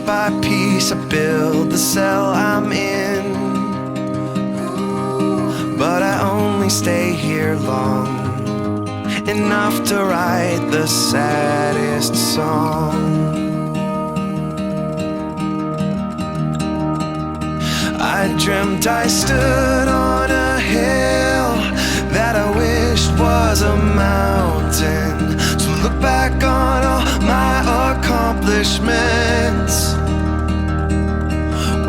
by piece I build the cell I'm in, but I only stay here long enough to write the saddest song. I dreamt I stood on a hill that I wished was a mountain, to look back on all my accomplishments.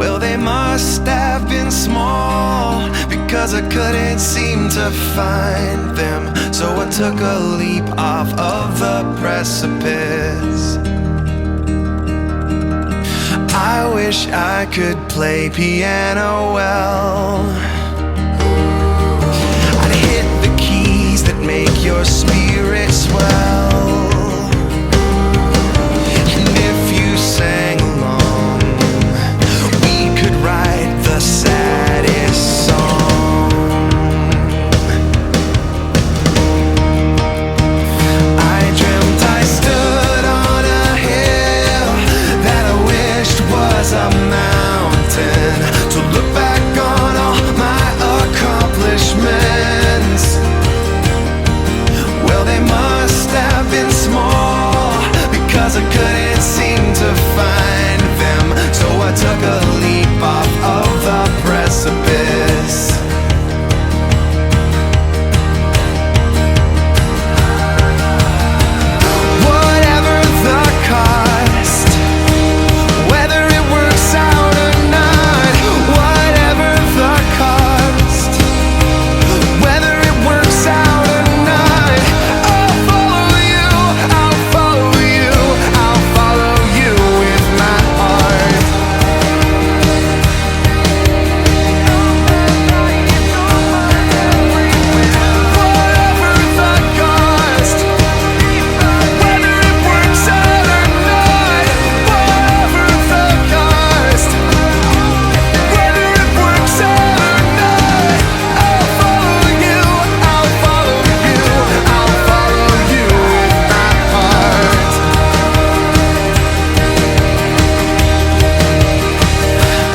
Well, they must have been small, because I couldn't seem to find them. So I took a leap off of the precipice. I wish I could play piano well. I'd hit the keys that make your spirit swell, and if you sang along, we could write the saddest song. I dreamt I stood on a hill that I wished was a mountain, to look back on all my accomplishments. Well, they must have been small, because I couldn't seem to find them. So I took a leap off of the precipice. Whatever the cost, whether it works out or not, whatever the cost, whether it works out or not, I'll follow you, I'll follow you, I'll follow you with my heart. Whatever the cost, whether it works out or not, whatever the cost, whether it works out or not, I'll follow you, I'll follow you, I'll follow you with my heart.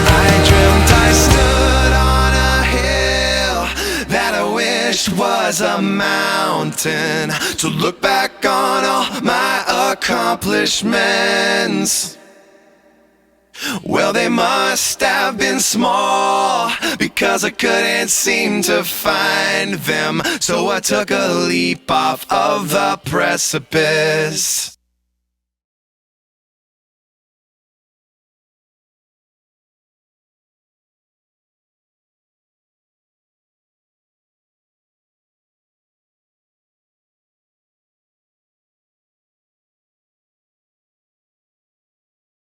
I dreamt I stood on a hill that I wished was a mountain, to look back on all my accomplishments. Well, they must have been small, because I couldn't seem to find them. So I took a leap off of the precipice.